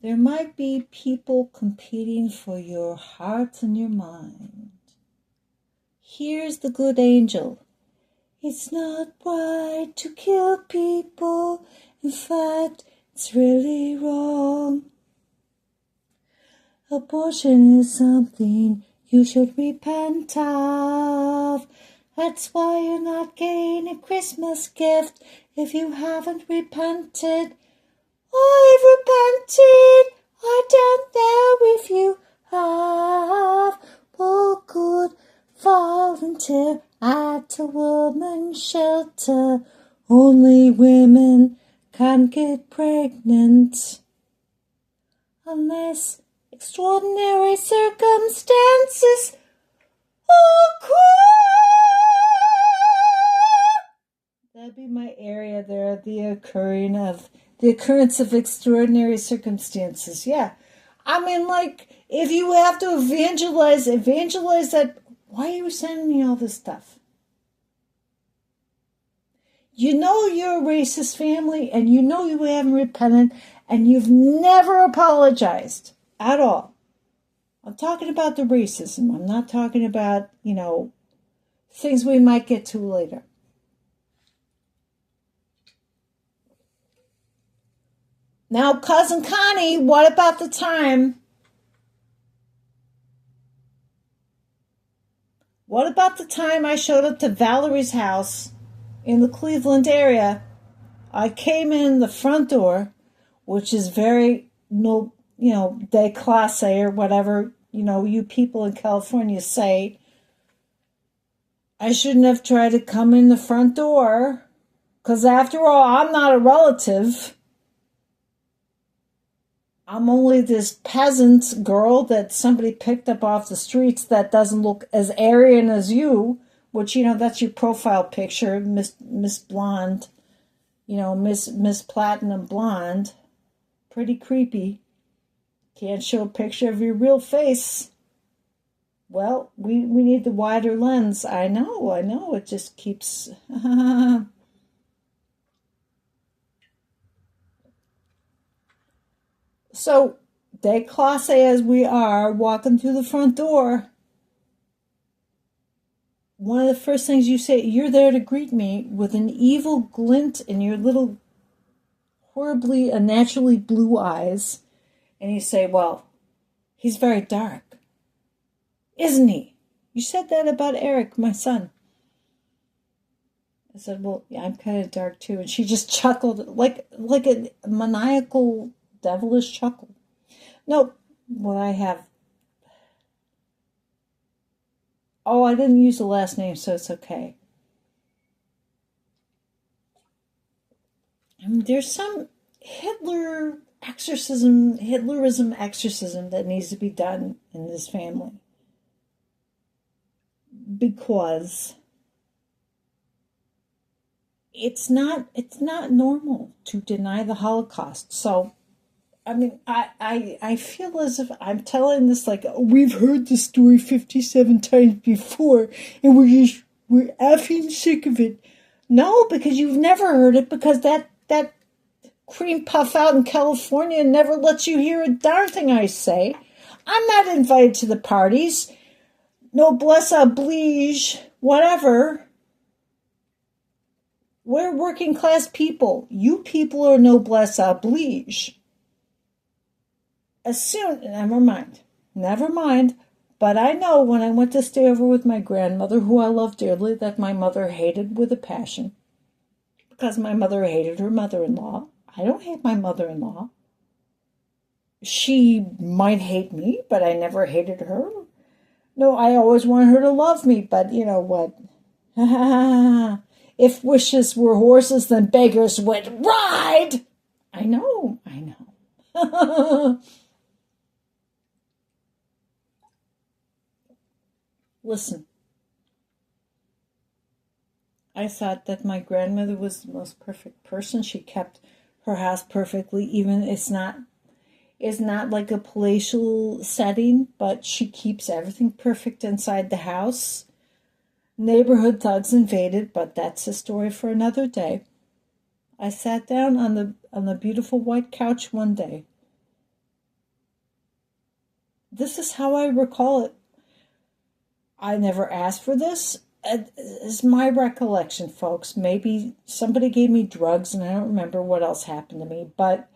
There might be people competing for your heart and your mind. Here's the good angel. It's not right to kill people. In fact, it's really wrong. Abortion is something you should repent of. That's why you're not getting a Christmas gift if you haven't repented. I've repented. I don't know if you have. Well, good. Volunteer at a woman's shelter. Only women can get pregnant unless extraordinary circumstances occur. That'd be my area there, the occurrence of extraordinary circumstances. Yeah. I mean, like, if you have to evangelize that. Why are you sending me all this stuff? You know you're a racist family, and you know you haven't repented, and you've never apologized at all. I'm talking about the racism. I'm not talking about, things we might get to later. Now, Cousin Connie, what about the time? What about the time I showed up to Valerie's house in the Cleveland area? I came in the front door, which is very, déclassé or whatever, you people in California say. I shouldn't have tried to come in the front door, because after all, I'm not a relative. I'm only this peasant girl that somebody picked up off the streets that doesn't look as Aryan as you, which, that's your profile picture, Miss Blonde, Miss Platinum Blonde. Pretty creepy. Can't show a picture of your real face. Well, we need the wider lens. I know, it just keeps... So, déclassé as we are, walking through the front door, one of the first things you say, you're there to greet me with an evil glint in your little horribly, unnaturally blue eyes. And you say, well, he's very dark. Isn't he? You said that about Eric, my son. I said, well, yeah, I'm kind of dark too. And she just chuckled like a maniacal, devilish chuckle. No, what I have... Oh, I didn't use the last name, so it's okay. I mean, there's some Hitlerism exorcism that needs to be done in this family. Because it's not normal to deny the Holocaust. So, I mean, I feel as if I'm telling this like, oh, we've heard the story 57 times before, and we're effing sick of it. No, because you've never heard it, because that cream puff out in California never lets you hear a darn thing I say. I'm not invited to the parties. Noblesse oblige, whatever. We're working class people. You people are noblesse oblige. Never mind. But I know when I went to stay over with my grandmother, who I love dearly, that my mother hated with a passion. Because my mother hated her mother-in-law. I don't hate my mother-in-law. She might hate me, but I never hated her. No, I always wanted her to love me, but you know what? If wishes were horses, then beggars would ride. I know. Listen, I thought that my grandmother was the most perfect person. She kept her house perfectly, even it's not like a palatial setting, but she keeps everything perfect inside the house. Neighborhood thugs invaded, but that's a story for another day. I sat down on the beautiful white couch one day, this is how I recall it. I never asked for this. It's my recollection, folks. Maybe somebody gave me drugs and I don't remember what else happened to me. But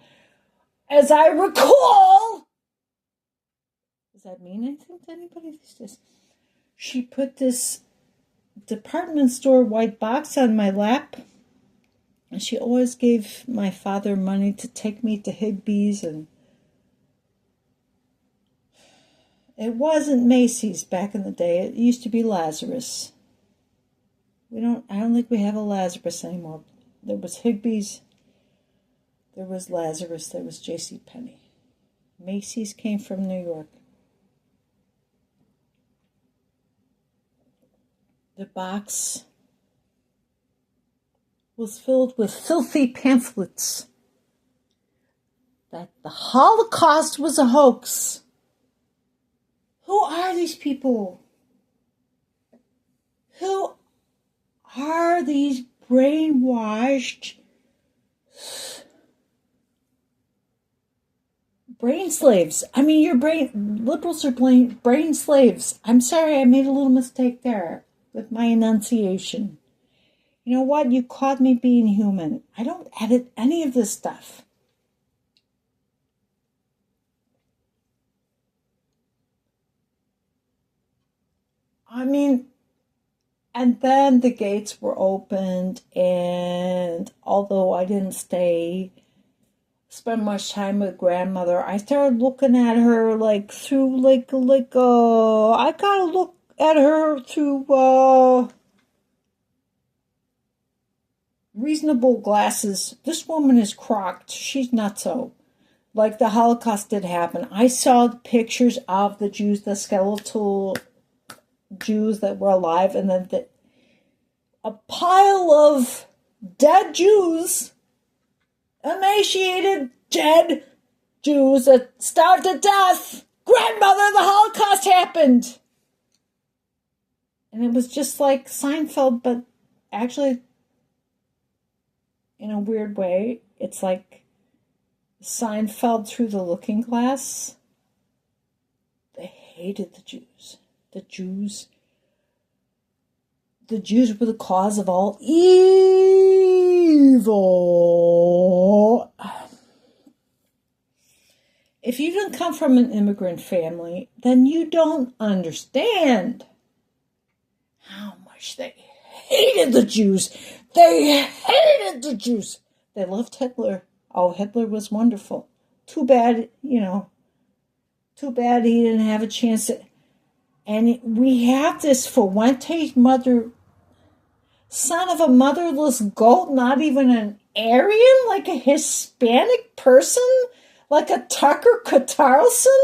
as I recall, does that mean anything to anybody? She put this department store white box on my lap. And she always gave my father money to take me to Higbee's, and it wasn't Macy's back in the day. It used to be Lazarus. I don't think we have a Lazarus anymore. There was Higbee's, there was Lazarus, there was JCPenney. Macy's came from New York. The box was filled with filthy pamphlets that the Holocaust was a hoax. Who are these people? Who are these brainwashed brain slaves? I mean, liberals are brain slaves. I'm sorry, I made a little mistake there with my enunciation. You know what? You caught me being human. I don't edit any of this stuff. I mean, and then the gates were opened, and although I didn't spend much time with grandmother, I started looking at her through I gotta look at her through reasonable glasses. This woman is crocked. She's nutso. Like the Holocaust did happen. I saw the pictures of the Jews, the skeletal Jews that were alive, and then a pile of dead Jews, emaciated dead Jews that starved to death. Grandmother, the Holocaust happened. And it was just like Seinfeld, but actually, in a weird way, it's like Seinfeld through the looking glass. They hated the Jews. The Jews were the cause of all evil. If you didn't come from an immigrant family, then you don't understand how much they hated the Jews. They hated the Jews. They loved Hitler. Oh, Hitler was wonderful. Too bad he didn't have a chance to. And we have this Fuentes mother, son of a motherless goat, not even an Aryan, like a Hispanic person, like a Tucker Carlson.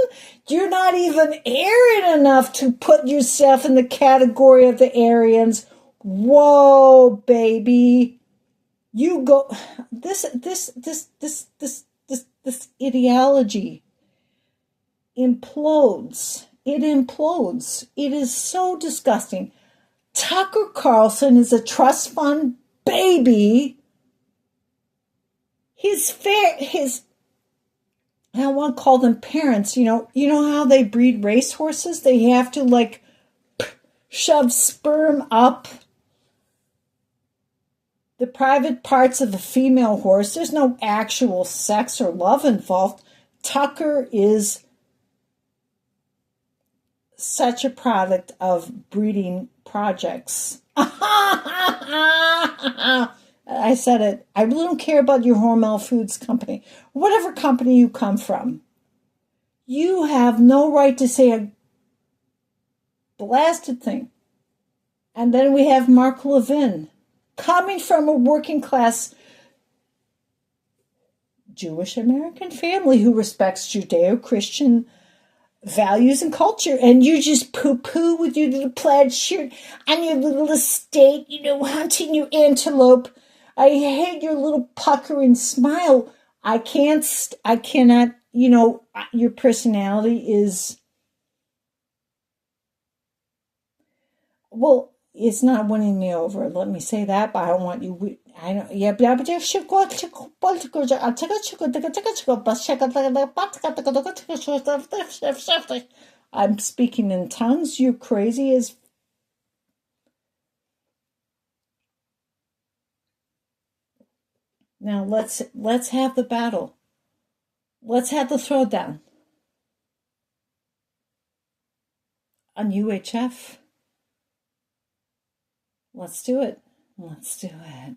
You're not even Aryan enough to put yourself in the category of the Aryans. Whoa, baby. You go. This ideology implodes. It implodes. It is so disgusting. Tucker Carlson is a trust fund baby. I don't want to call them parents. You know how they breed racehorses? They have to shove sperm up the private parts of a female horse. There's no actual sex or love involved. Tucker is such a product of breeding projects. I said it. I really don't care about your Hormel Foods company. Whatever company you come from. You have no right to say a blasted thing. And then we have Mark Levin, coming from a working class Jewish American family who respects Judeo-Christian values and culture, and you just poo-poo with your little plaid shirt on your little estate, hunting your antelope. I hate your little puckering smile. I cannot, your personality is, well, it's not winning me over. Let me say that, but I don't want you. I don't. Yeah, but I'm speaking in tongues. You're crazy as. Now let's have the battle. Let's have the throwdown on UHF. Let's do it. Let's do it.